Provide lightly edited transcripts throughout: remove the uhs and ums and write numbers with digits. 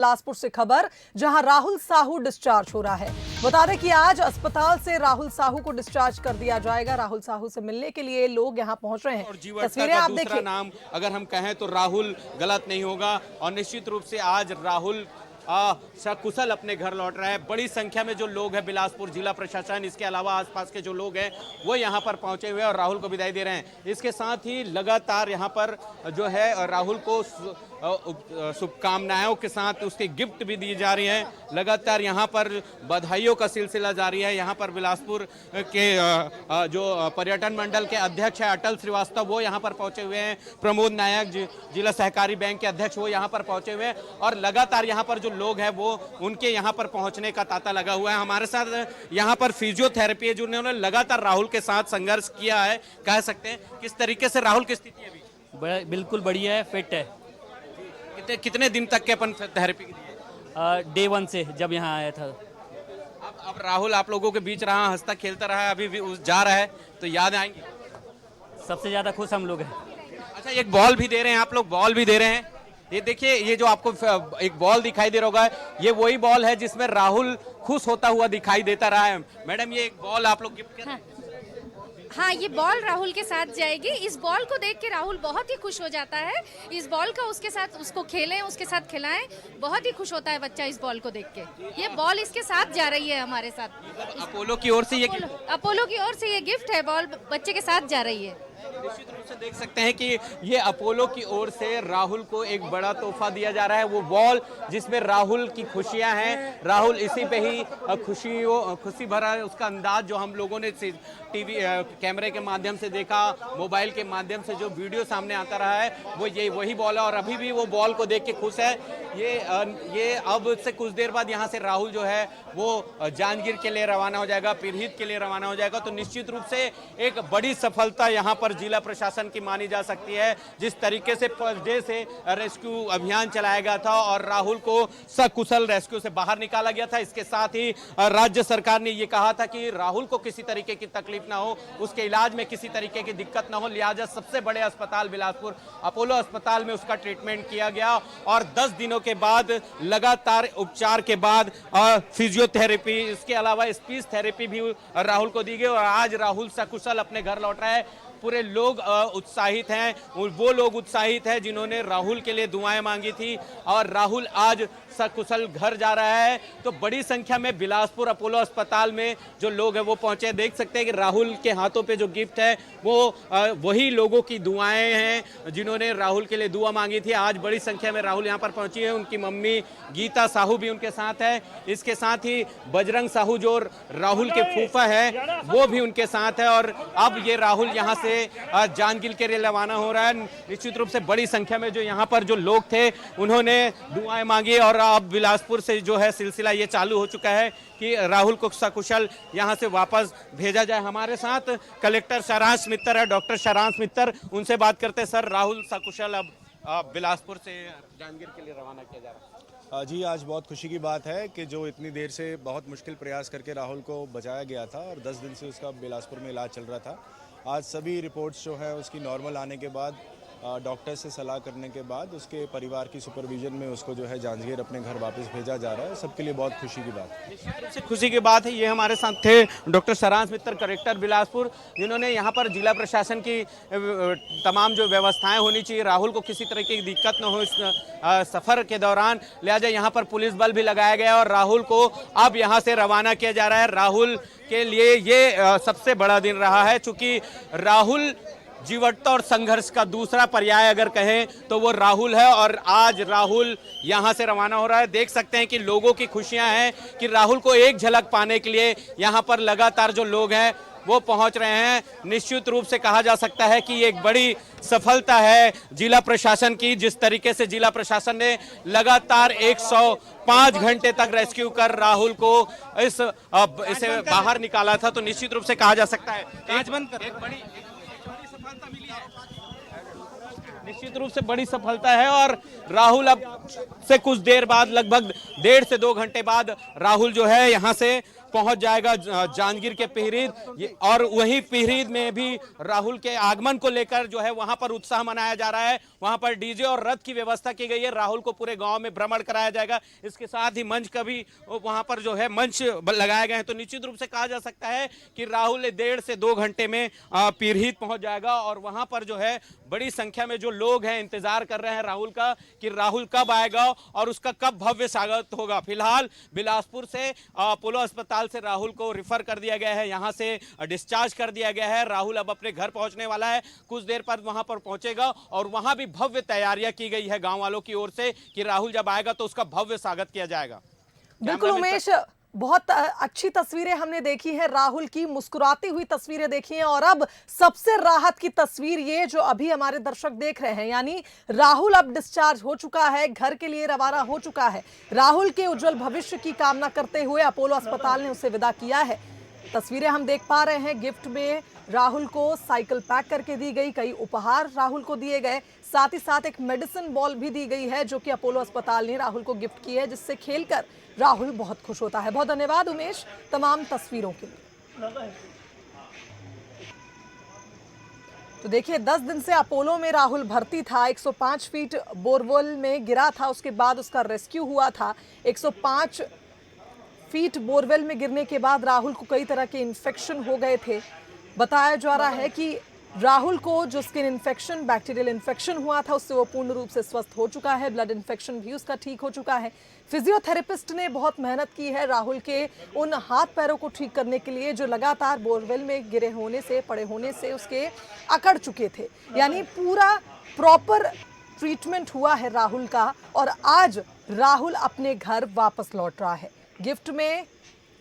बिलासपुर से खबर, जहां राहुल साहू डिस्चार्ज हो रहा है। बता दें कि आज अस्पताल से राहुल साहू को डिस्चार्ज कर दिया जाएगा। राहुल साहू से मिलने के लिए लोग यहां पहुंच रहे हैं। तस्वीरें आप देखिए। नाम अगर हम कहें तो राहुल गलत नहीं होगा और निश्चित रूप से आज राहुल सकुशल अपने घर लौट रहा है। बड़ी संख्या में जो लोग हैं, बिलासपुर जिला प्रशासन, इसके अलावा आसपास के जो लोग हैं वो यहाँ पर पहुंचे हुए हैं और राहुल को विदाई दे रहे हैं। इसके साथ ही लगातार यहाँ पर जो है राहुल को शुभकामनाओं के साथ उसके गिफ्ट भी दी जा रही हैं। लगातार यहाँ पर बधाइयों का सिलसिला जारी है। यहाँ पर बिलासपुर के जो पर्यटन मंडल के अध्यक्ष है अटल श्रीवास्तव, वो यहाँ पर पहुंचे हुए हैं। प्रमोद नायक जिला सहकारी बैंक के अध्यक्ष, वो यहाँ पर पहुंचे हुए हैं और लगातार यहाँ पर जो लोग हैं वो उनके यहाँ पर पहुंचने का तांता लगा हुआ है। हमारे साथ यहाँ पर फिजियोथेरेपी है, जिन्होंने लगातार राहुल के साथ संघर्ष किया है। कह सकते हैं किस तरीके से राहुल की स्थिति है अभी? बिल्कुल बढ़िया है, फिट है। कितने दिन तक के अपन थेरेपी की डे 1 से जब यहाँ आया था। अब राहुल आप लोगों के बीच रहा, हंसता खेलता रहा है, अभी भी जा रहा है तो याद आएंगे। सबसे ज्यादा खुश हम लोग हैं। अच्छा, एक बॉल भी दे रहे हैं आप लोग, बॉल भी दे रहे हैं। ये देखिए, ये जो आपको एक बॉल दिखाई दे रहा होगा, ये वही बॉल है जिसमें राहुल खुश होता हुआ दिखाई देता रहा है। मैडम, ये एक बॉल आप लोग गिफ्ट कर रहे हैं। हाँ, ये बॉल राहुल के साथ जाएगी। इस बॉल को देख के राहुल बहुत ही खुश हो जाता है। इस बॉल का उसके साथ उसको खेलें, उसके साथ खिलाएं, बहुत ही खुश होता है बच्चा इस बॉल को देख के। ये बॉल इसके साथ जा रही है हमारे साथ। अपोलो की ओर से ये अपोलो की ओर से ये गिफ्ट है, बॉल बच्चे के साथ जा रही है। निश्चित रूप से देख सकते हैं कि ये अपोलो की ओर से राहुल को एक बड़ा तोहफा दिया जा रहा है। वो बॉल जिसमें राहुल की खुशियां हैं, राहुल इसी पे ही खुशी भरा है। उसका अंदाज जो हम लोगों ने टीवी कैमरे के माध्यम से देखा, मोबाइल के माध्यम से जो वीडियो सामने आता रहा है, वो ये वही बॉल है और अभी भी वो बॉल को देख के खुश है। ये अब से कुछ देर बाद यहाँ से राहुल जो है वो जांजगीर के लिए रवाना हो जाएगा, पीरहित के लिए रवाना हो जाएगा। तो निश्चित रूप से एक बड़ी सफलता यहाँ पर जिला प्रशासन की मानी जा सकती है। जिस तरीके से पर डे से रेस्क्यू अभियान चलाया गया था और राहुल को सकुशल रेस्क्यू से बाहर निकाला गया था, इसके साथ ही राज्य सरकार ने ये कहा था कि राहुल को किसी तरीके की तकलीफ ना हो, उसके इलाज में किसी तरीके की दिक्कत ना हो, लिहाजा सबसे बड़े अस्पताल बिलासपुर अपोलो अस्पताल में उसका ट्रीटमेंट किया गया और 10 दिनों के बाद लगातार उपचार के बाद फिजियोथेरेपी, इसके अलावा स्पीच थेरेपी भी राहुल को दी गई और आज राहुल सकुशल अपने घर लौट रहा है। पूरे लोग उत्साहित हैं। वो लोग उत्साहित हैं जिन्होंने राहुल के लिए दुआएं मांगी थी और राहुल आज सकुशल घर जा रहा है। तो बड़ी संख्या में बिलासपुर अपोलो अस्पताल में जो लोग हैं वो पहुंचे। देख सकते हैं कि राहुल के हाथों पे जो गिफ्ट है वो वही लोगों की दुआएं हैं जिन्होंने राहुल के लिए दुआ मांगी थी। आज बड़ी संख्या में राहुल यहाँ पर पहुंची है। उनकी मम्मी गीता साहू भी उनके साथ है। इसके साथ ही बजरंग साहू जो राहुल के फूफा है वो भी उनके साथ है और अब ये राहुल यहाँ से जांजगीर के लिए रवाना हो रहा है। निश्चित रूप से बड़ी संख्या में जो यहाँ पर जो लोग थे उन्होंने दुआएं मांगी और अब बिलासपुर से जो है सिलसिला ये चालू हो चुका है कि राहुल को सकुशल यहाँ से वापस भेजा जाए। हमारे साथ कलेक्टर सारांश मित्तर है, डॉक्टर सारांश मित्तर, उनसे बात करते हैं। सर, राहुल सकुशल अब बिलासपुर से जांजगीर के लिए रवाना किया जा रहा है। जी, आज बहुत खुशी की बात है कि जो इतनी देर से बहुत मुश्किल प्रयास करके राहुल को बचाया गया था और 10 दिन से उसका बिलासपुर में इलाज चल रहा था, आज सभी रिपोर्ट्स जो है उसकी नॉर्मल आने के बाद, डॉक्टर से सलाह करने के बाद उसके परिवार की सुपरविजन में उसको जो है जांजगीर अपने घर वापस भेजा जा रहा है। सबके लिए बहुत खुशी की बात है। निश्चित रूप से खुशी की बात है। ये हमारे साथ थे डॉक्टर सारांश मित्तर, कलेक्टर बिलासपुर, जिन्होंने यहाँ पर जिला प्रशासन की तमाम जो व्यवस्थाएं होनी चाहिए, राहुल को किसी तरह की दिक्कत न हो इस सफ़र के दौरान, लिहाजा यहाँ पर पुलिस बल भी लगाया गया और राहुल को अब यहाँ से रवाना किया जा रहा है। राहुल के लिए ये सबसे बड़ा दिन रहा है, चूँकि राहुल जीवटता और संघर्ष का दूसरा पर्याय अगर कहें तो वो राहुल है और आज राहुल यहाँ से रवाना हो रहा है। देख सकते हैं कि लोगों की खुशियाँ हैं कि राहुल को एक झलक पाने के लिए यहाँ पर लगातार जो लोग हैं वो पहुँच रहे हैं। निश्चित रूप से कहा जा सकता है कि ये एक बड़ी सफलता है जिला प्रशासन की। जिस तरीके से जिला प्रशासन ने लगातार 105 घंटे तक रेस्क्यू कर राहुल को इसे बाहर निकाला था, तो निश्चित रूप से कहा जा सकता है एक बड़ी सफलता मिली है। निश्चित रूप से बड़ी सफलता है और राहुल अब से कुछ देर बाद, लगभग 1.5 से 2 घंटे बाद राहुल जो है यहाँ से पहुंच जाएगा जांजगीर के पीरीद, और वही पीरीद में भी राहुल के आगमन को लेकर जो है वहां पर उत्साह मनाया जा रहा है। वहां पर डीजे और रथ की व्यवस्था की गई है। राहुल को पूरे गांव में भ्रमण कराया जाएगा। इसके साथ ही मंच का भी वहां पर जो है मंच लगाए गए हैं। तो निश्चित रूप से कहा जा सकता है कि राहुल 1.5 से 2 घंटे में पीरीद पहुंच जाएगा, और वहां पर जो है बड़ी संख्या में जो लोग हैं इंतजार कर रहे हैं राहुल का कि राहुल कब आएगा और उसका कब भव्य स्वागत होगा। फिलहाल बिलासपुर से अपोलो अस्पताल से राहुल को रिफर कर दिया गया है, यहां से डिस्चार्ज कर दिया गया है। राहुल अब अपने घर पहुंचने वाला है, कुछ देर बाद वहां पर पहुंचेगा, और वहां भी भव्य तैयारियां की गई है गांव वालों की ओर से कि राहुल जब आएगा तो उसका भव्य स्वागत किया जाएगा। बिल्कुल उमेश, बहुत अच्छी तस्वीरें हमने देखी हैं, राहुल की मुस्कुराती हुई तस्वीरें देखी हैं, और अब सबसे राहत की तस्वीर ये जो अभी हमारे दर्शक देख रहे हैं, यानी राहुल अब डिस्चार्ज हो चुका है, घर के लिए रवाना हो चुका है। राहुल के उज्जवल भविष्य की कामना करते हुए अपोलो अस्पताल ने उसे विदा किया है। तस्वीरें हम देख पा रहे हैं, गिफ्ट में राहुल को साइकिल पैक करके दी गई, कई उपहार राहुल को दिए गए, साथ ही साथ एक मेडिसिन बॉल भी दी गई है जो कि अपोलो अस्पताल ने राहुल को गिफ्ट की है, जिससे खेलकर राहुल बहुत खुश होता है। बहुत धन्यवाद उमेश तमाम तस्वीरों के लिए। तो देखिए 10 दिन से अपोलो में राहुल भर्ती था। 105 फीट बोरवेल में गिरा था, उसके बाद उसका रेस्क्यू हुआ था। 105 फीट बोरवेल में गिरने के बाद राहुल को कई तरह के इन्फेक्शन हो गए थे। बताया जा रहा है कि राहुल को जो स्किन इन्फेक्शन, बैक्टीरियल इन्फेक्शन हुआ था, उससे वो पूर्ण रूप से स्वस्थ हो चुका है। ब्लड इन्फेक्शन भी उसका ठीक हो चुका है। फिजियोथेरेपिस्ट ने बहुत मेहनत की है राहुल के उन हाथ पैरों को ठीक करने के लिए जो लगातार बोरवेल में गिरे होने से, पड़े होने से उसके अकड़ चुके थे। यानी पूरा प्रॉपर ट्रीटमेंट हुआ है राहुल का, और आज राहुल अपने घर वापस लौट रहा है। गिफ्ट में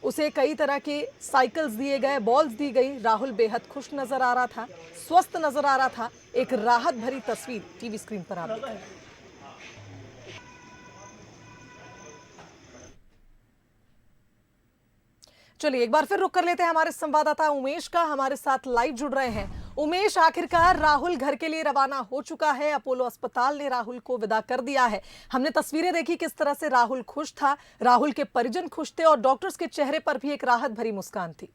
उसे कई तरह के साइकिल्स दिए गए, बॉल्स दी गई। राहुल बेहद खुश नजर आ रहा था, स्वस्थ नजर आ रहा था। एक राहत भरी तस्वीर टीवी स्क्रीन पर आप देख रहे हैं। चलिए एक बार फिर रुक कर लेते हैं हमारे संवाददाता उमेश का, हमारे साथ लाइव जुड़ रहे हैं। उमेश, आखिरकार राहुल घर के लिए रवाना हो चुका है, अपोलो अस्पताल ने राहुल को विदा कर दिया है। हमने तस्वीरें देखी किस तरह से राहुल खुश था, राहुल के परिजन खुश थे, और डॉक्टर्स के चेहरे पर भी एक राहत भरी मुस्कान थी।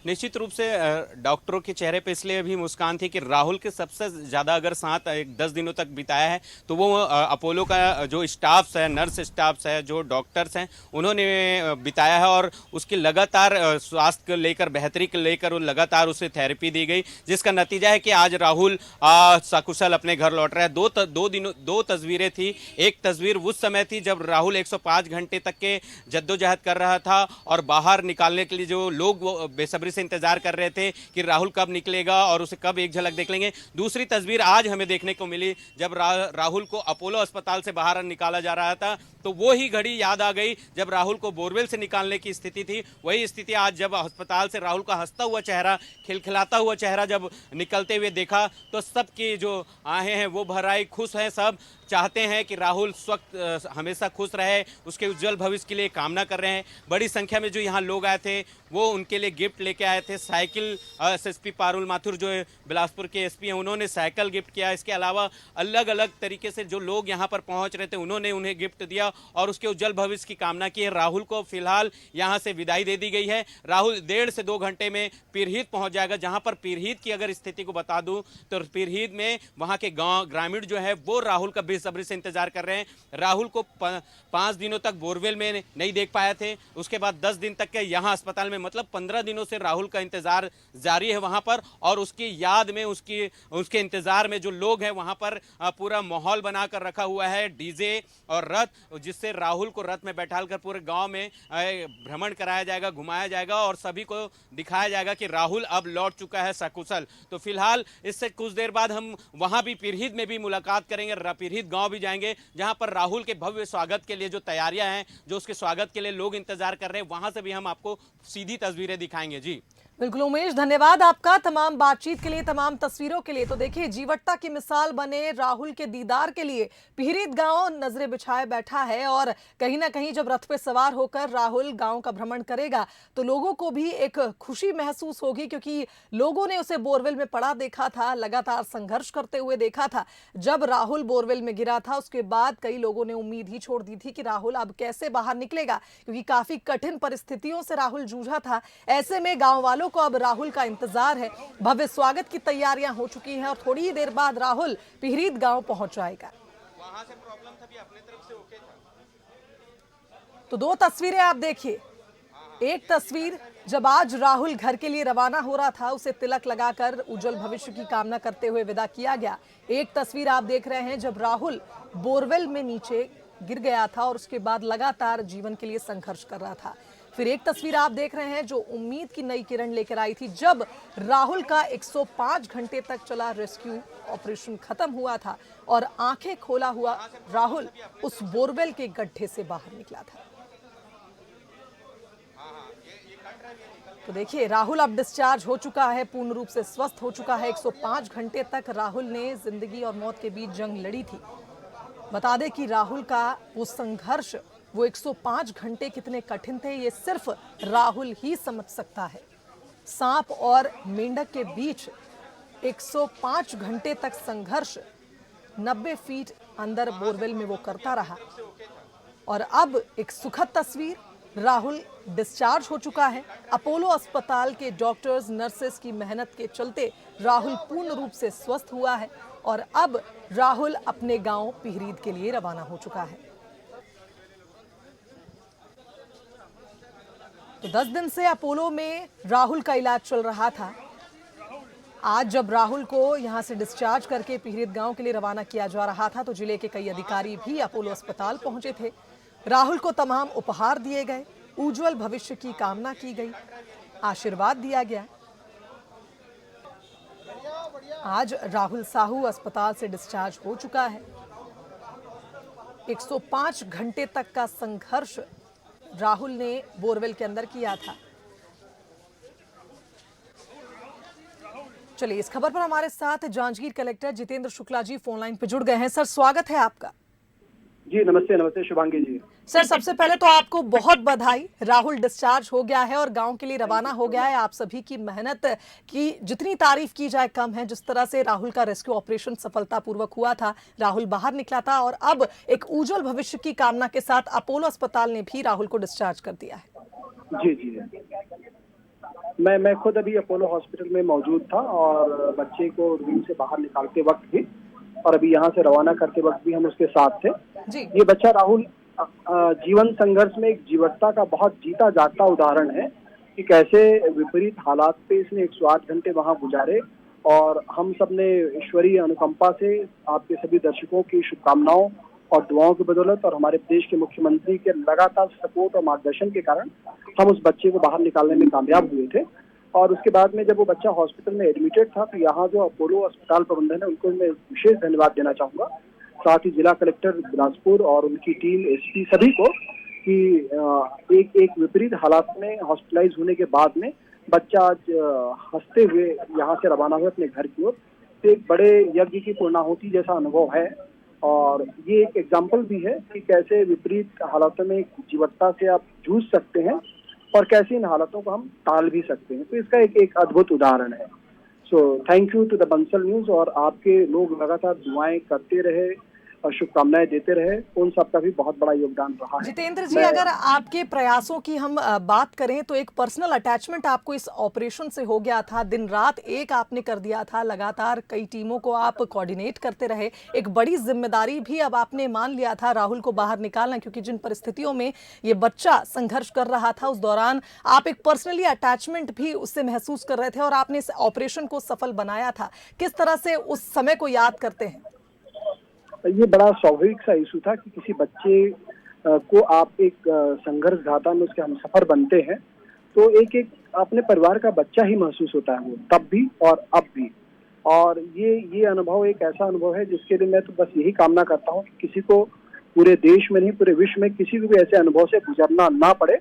निश्चित रूप से डॉक्टरों के चेहरे पे इसलिए भी मुस्कान थी कि राहुल के सबसे ज़्यादा अगर साथ 10 दिनों तक बिताया है तो वो अपोलो का जो स्टाफ्स है, नर्स स्टाफ्स है, जो डॉक्टर्स हैं, उन्होंने बिताया है, और उसकी लगातार स्वास्थ्य को लेकर, बेहतरी को लेकर लगातार उसे थेरेपी दी गई, जिसका नतीजा है कि आज राहुल सकुशल अपने घर लौट रहा है। दो तस्वीरें थी। एक तस्वीर उस समय थी जब राहुल 105 घंटे तक के जद्दोजहद कर रहा था, और बाहर निकालने के लिए जो लोग बेसब्री से इंतजार कर रहे थे कि राहुल कब निकलेगा और उसे कब एक झलक देख लेंगे। दूसरी तस्वीर आज हमें देखने को मिली जब राहुल को अपोलो अस्पताल से बाहर निकाला जा रहा था, तो वो ही घड़ी याद आ गई जब राहुल को बोरवेल से निकालने की स्थिति थी। वही स्थिति आज जब अस्पताल से राहुल का हंसता हुआ चेहरा, खिलखिलाता हुआ चेहरा जब निकलते हुए देखा, तो सबकी जो आहें हैं वो भर आई। खुश हैं, सब चाहते हैं कि राहुल स्वक्त हमेशा खुश रहे, उसके उज्जवल भविष्य के लिए कामना कर रहे हैं। बड़ी संख्या में जो यहाँ लोग आए थे वो उनके लिए गिफ्ट लेके आए थे। साइकिल एसएसपी पारुल माथुर जो बिलासपुर के एसपी हैं, उन्होंने साइकिल गिफ्ट किया। इसके अलावा अलग अलग तरीके से जो लोग यहाँ पर पहुँच रहे थे उन्होंने उन्हें गिफ्ट दिया और उसके उज्जवल भविष्य की कामना की है। राहुल को फिलहाल यहाँ से विदाई दे दी गई है। राहुल 1.5 से 2 घंटे में पीरहीद पहुँच जाएगा, जहाँ पर पीरहीद की अगर स्थिति को बता दूँ तो पीरहीद में वहाँ के गाँव ग्रामीण जो है वो राहुल का बेसब्री से इंतजार कर रहे हैं। राहुल को 5 दिनों तक बोरवेल में नहीं देख पाए थे, उसके बाद 10 दिन तक के यहाँ अस्पताल में, मतलब 15 दिनों से राहुल का इंतजार जारी है वहाँ पर। और उसकी याद में, उसके इंतजार में जो लोग हैं वहाँ पर पूरा माहौल बनाकर रखा हुआ है, डीजे और रथ, जिससे राहुल को रथ में बैठाकर पूरे गांव में भ्रमण कराया जाएगा, घुमाया जाएगा और सभी को दिखाया जाएगा कि राहुल अब लौट चुका है सकुशल। तो फिलहाल इससे कुछ देर बाद हम वहाँ भी पीरहीद में भी मुलाकात करेंगे, पीरहीद गाँव भी जाएंगे, जहाँ पर राहुल के भव्य स्वागत के लिए जो तैयारियां हैं, जो उसके स्वागत के लिए लोग इंतजार कर रहे हैं, वहां से भी हम आपको सीधी तस्वीरें दिखाएंगे। जी बिल्कुल उमेश, धन्यवाद आपका तमाम बातचीत के लिए, तमाम तस्वीरों के लिए। तो देखिए, जीवटता की मिसाल बने राहुल के दीदार के लिए पिहरीत गांव नजरें बिछाए बैठा है। और कहीं ना कहीं जब रथ पे सवार होकर राहुल गांव का भ्रमण करेगा तो लोगों को भी एक खुशी महसूस होगी, क्योंकि लोगों ने उसे बोरवेल में पड़ा देखा था, लगातार संघर्ष करते हुए देखा था। जब राहुल बोरवेल में गिरा था उसके बाद कई लोगों ने उम्मीद ही छोड़ दी थी कि राहुल अब कैसे बाहर निकलेगा, क्योंकि काफी कठिन परिस्थितियों से राहुल जूझा था। ऐसे में गांव वालों को अब राहुल का इंतजार है। भव्य स्वागत की तैयारियां हो चुकी हैं और थोड़ी ही देर बाद राहुल पिहरीत गांव पहुंच जाएगा। वहां से प्रॉब्लम था, भी अपने तरफ से ओके था। तो दो तस्वीरें आप देखिए। एक तस्वीर जब आज राहुल घर के लिए रवाना हो रहा था, उसे तिलक लगाकर उज्जवल भविष्य की कामना करते हुए विदा किया गया। एक तस्वीर आप देख रहे हैं जब राहुल बोरवेल में नीचे गिर गया था और उसके बाद लगातार जीवन के लिए संघर्ष कर रहा था। फिर एक तस्वीर आप देख रहे हैं जो उम्मीद की नई किरण लेकर आई थी, जब राहुल का 105 घंटे तक चला रेस्क्यू ऑपरेशन खत्म हुआ था और आंखें खोला हुआ राहुल उस बोरवेल के गड्ढे से बाहर निकला था। तो देखिए, राहुल अब डिस्चार्ज हो चुका है, पूर्ण रूप से स्वस्थ हो चुका है। 105 घंटे तक राहुल ने जिंदगी और मौत के बीच जंग लड़ी थी। बता दें कि राहुल का वो संघर्ष, वो 105 घंटे कितने कठिन थे, ये सिर्फ राहुल ही समझ सकता है। सांप और मेंढक के बीच 105 घंटे तक संघर्ष 90 फीट अंदर बोरवेल में वो करता रहा। और अब एक सुखद तस्वीर, राहुल डिस्चार्ज हो चुका है। अपोलो अस्पताल के डॉक्टर्स, नर्सेस की मेहनत के चलते राहुल पूर्ण रूप से स्वस्थ हुआ है और अब राहुल अपने गांव पिहरीत के लिए रवाना हो चुका है। तो 10 दिन से अपोलो में राहुल का इलाज चल रहा था। आज जब राहुल को यहां से डिस्चार्ज करके पिहरीत गांव के लिए रवाना किया जा रहा था तो जिले के कई अधिकारी भी अपोलो अस्पताल पहुंचे थे। राहुल को तमाम उपहार दिए गए, उज्जवल भविष्य की कामना की गई, आशीर्वाद दिया गया। आज राहुल साहू अस्पताल से डिस्चार्ज हो चुका है। 105 घंटे तक का संघर्ष राहुल ने बोरवेल के अंदर किया था। चलिए, इस खबर पर हमारे साथ Janjgir collector Jitendra Shukla ji phone line पर जुड़ गए हैं। सर, स्वागत है आपका। जी नमस्ते। नमस्ते शुभांगी जी। सर, सबसे पहले तो आपको बहुत बधाई। राहुल डिस्चार्ज हो गया है और गांव के लिए रवाना हो गया है। आप सभी की मेहनत की जितनी तारीफ की जाए कम है। जिस तरह से राहुल का रेस्क्यू ऑपरेशन सफलतापूर्वक हुआ था, राहुल बाहर निकला था और अब एक उज्जवल भविष्य की कामना के साथ अपोलो अस्पताल ने भी राहुल को डिस्चार्ज कर दिया है। जी जी, मैं खुद अभी अपोलो हॉस्पिटल में मौजूद था और बच्चे को रूम से बाहर निकालते वक्त भी और अभी यहाँ से रवाना करते वक्त भी हम उसके साथ थे जी। ये बच्चा राहुल जीवन संघर्ष में एक जीवटता का बहुत जीता जागता उदाहरण है कि कैसे विपरीत हालात पे इसने 108 घंटे वहां गुजारे और हम सब ने ईश्वरीय अनुकंपा से आपके सभी दर्शकों की शुभकामनाओं और दुआओं की बदौलत और हमारे प्रदेश के मुख्यमंत्री के लगातार सपोर्ट और मार्गदर्शन के कारण हम उस बच्चे को बाहर निकालने में कामयाब हुए थे। और उसके बाद में जब वो बच्चा हॉस्पिटल में एडमिटेड था तो यहाँ जो अपोलो अस्पताल प्रबंधन है उनको मैं विशेष धन्यवाद देना चाहूँगा, साथ ही जिला कलेक्टर बिलासपुर और उनकी टीम, एसपी सभी को, कि एक विपरीत हालात में हॉस्पिटलाइज होने के बाद में बच्चा आज हंसते हुए यहाँ से रवाना हुए अपने घर की ओर। तो एक बड़े यज्ञ की पूर्णाहुति जैसा अनुभव है और ये एक एग्जाम्पल भी है कि कैसे विपरीत हालातों में जीवटता से आप जूझ सकते हैं और कैसे इन हालातों को हम टाल भी सकते हैं। तो इसका एक अद्भुत उदाहरण है। So thank you to the Bansal news और आपके लोग लगातार दुआएं करते रहे और शुभकामनाएं देते रहे, उन सबका भी बहुत बड़ा योगदान रहा है। जितेंद्र जी, अगर आपके प्रयासों की हम बात करें तो एक पर्सनल अटैचमेंट आपको इस ऑपरेशन से हो गया था, दिन रात एक आपने कर दिया था, लगातार कई टीमों को आप कोऑर्डिनेट करते रहे, एक बड़ी जिम्मेदारी भी अब आपने मान लिया था राहुल को बाहर निकालना, क्योंकि जिन परिस्थितियों में ये बच्चा संघर्ष कर रहा था उस दौरान आप एक पर्सनली अटैचमेंट भी उससे महसूस कर रहे थे और आपने इस ऑपरेशन को सफल बनाया था। किस तरह से उस समय को याद करते हैं? ये बड़ा स्वाभाविक सा इशू था कि किसी बच्चे को आप एक संघर्ष घाटा में उसके हम सफर बनते हैं तो एक अपने परिवार का बच्चा ही महसूस होता है वो, तब भी और अब भी। और ये अनुभव एक ऐसा अनुभव है जिसके लिए मैं तो बस यही कामना करता हूँ कि किसी को पूरे देश में नहीं पूरे विश्व में किसी को भी ऐसे अनुभव से गुजरना ना पड़े।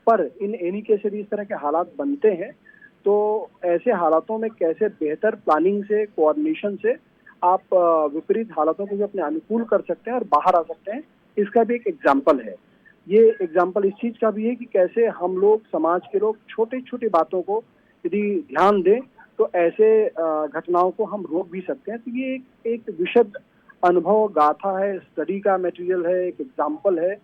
पर इन एनी केस यदि इस तरह के हालात बनते हैं तो ऐसे हालातों में कैसे बेहतर प्लानिंग से, कोऑर्डिनेशन से आप विपरीत हालातों को भी अपने अनुकूल कर सकते हैं और बाहर आ सकते हैं, इसका भी एक एग्जाम्पल है। ये एग्जाम्पल इस चीज का भी है कि कैसे हम लोग, समाज के लोग, छोटी छोटी बातों को यदि ध्यान दें तो ऐसे घटनाओं को हम रोक भी सकते हैं। तो ये एक विशद अनुभव गाथा है, स्टडी का मटेरियल है, एक एग्जाम्पल है।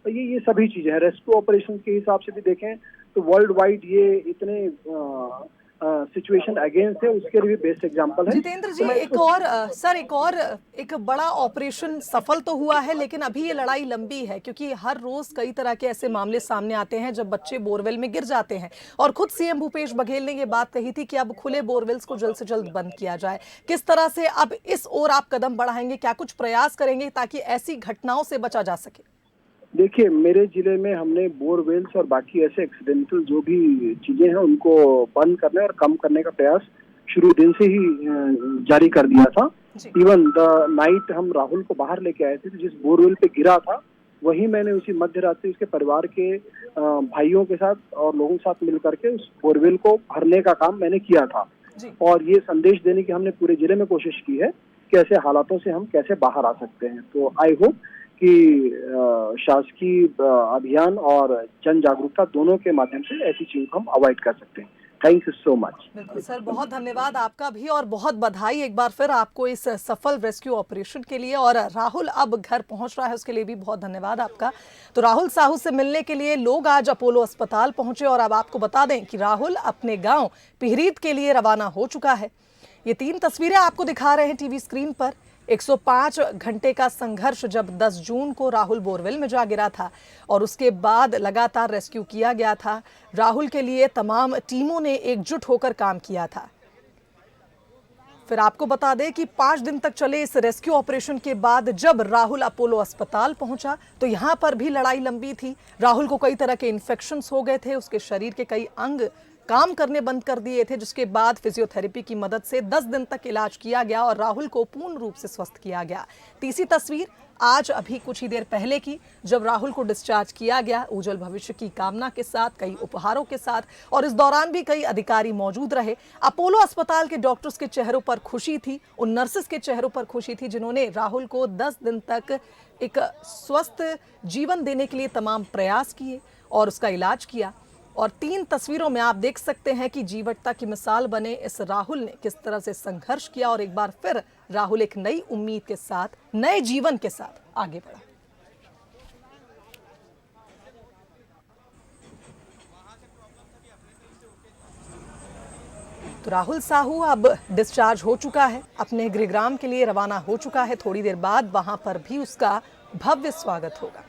तो ये सभी चीजें हैं। रेस्क्यू ऑपरेशन के हिसाब से भी देखें तो वर्ल्ड वाइड ये इतने सिचुएशन अगेंस्ट है, उसके लिए भी बेस्ट एग्जांपल है। जितेंद्र जी, एक बड़ा ऑपरेशन सफल तो हुआ है, लेकिन अभी ये लड़ाई लंबी है, क्योंकि हर रोज कई तरह के ऐसे मामले सामने आते हैं जब बच्चे बोरवेल में गिर जाते हैं। और खुद सीएम भूपेश बघेल ने ये बात कही थी कि अब खुले बोरवेल्स को जल्द से जल्द बंद किया जाए। किस तरह से अब इस ओर आप कदम बढ़ाएंगे, क्या कुछ प्रयास करेंगे ताकि ऐसी घटनाओं से बचा जा सके? देखिए, मेरे जिले में हमने बोरवेल्स और बाकी ऐसे एक्सीडेंटल जो भी चीजें हैं उनको बंद करने और कम करने का प्रयास शुरू दिन से ही जारी कर दिया था। इवन द नाइट हम राहुल को बाहर लेके आए थे, तो जिस बोरवेल पे गिरा था वही मैंने उसी मध्य रात्रि उसके परिवार के भाइयों के साथ और लोगों के साथ मिल करके उस बोरवेल को भरने का काम मैंने किया था। और ये संदेश देने की हमने पूरे जिले में कोशिश की है कि ऐसे हालातों से हम कैसे बाहर आ सकते हैं। तो आई होप कि शासकीय अभियान और जन जागरूकता दोनों के माध्यम से ऐसी चीजों को हम अवॉइड कर सकते हैं। Thank you so much. बिल्कुल सर, बहुत धन्यवाद आपका भी, और बहुत बधाई एक बार फिर आपको इस सफल रेस्क्यू ऑपरेशन के लिए। और राहुल अब घर पहुंच रहा है, उसके लिए भी बहुत धन्यवाद आपका। तो राहुल साहू से मिलने के लिए लोग आज अपोलो अस्पताल पहुंचे, और अब आपको बता दें कि राहुल अपने गांव पिहरीत के लिए रवाना हो चुका है। ये 3 तस्वीरें आपको दिखा रहे हैं टीवी स्क्रीन पर। 105 घंटे का संघर्ष जब 10 जून को राहुल बोरवेल में जा गिरा था, और उसके बाद लगातार रेस्क्यू किया गया था। राहुल के लिए तमाम टीमों ने एकजुट होकर काम किया था। फिर आपको बता दें कि 5 दिन तक चले इस रेस्क्यू ऑपरेशन के बाद जब राहुल अपोलो अस्पताल पहुंचा तो यहां पर भी लड़ाई लंबी थी। राहुल को कई तरह के इन्फेक्शंस हो गए थे, उसके शरीर के कई अंग काम करने बंद कर दिए थे, जिसके बाद फिजियोथेरेपी की मदद से 10 दिन तक इलाज किया गया और राहुल को पूर्ण रूप से स्वस्थ किया गया। तीसरी तस्वीर आज अभी कुछ ही देर पहले की, जब राहुल को डिस्चार्ज किया गया उज्जवल भविष्य की कामना के साथ, कई उपहारों के साथ, और इस दौरान भी कई अधिकारी मौजूद रहे। अपोलो अस्पताल के डॉक्टर्स के चेहरों पर खुशी थी, उन नर्सेस के चेहरों पर खुशी थी जिन्होंने राहुल को 10 दिन तक एक स्वस्थ जीवन देने के लिए तमाम प्रयास किए और उसका इलाज किया। और 3 तस्वीरों में आप देख सकते हैं कि जीवटता की मिसाल बने इस राहुल ने किस तरह से संघर्ष किया, और एक बार फिर राहुल एक नई उम्मीद के साथ, नए जीवन के साथ आगे बढ़ा। तो राहुल साहू अब डिस्चार्ज हो चुका है, अपने गृहग्राम के लिए रवाना हो चुका है। थोड़ी देर बाद वहां पर भी उसका भव्य स्वागत होगा।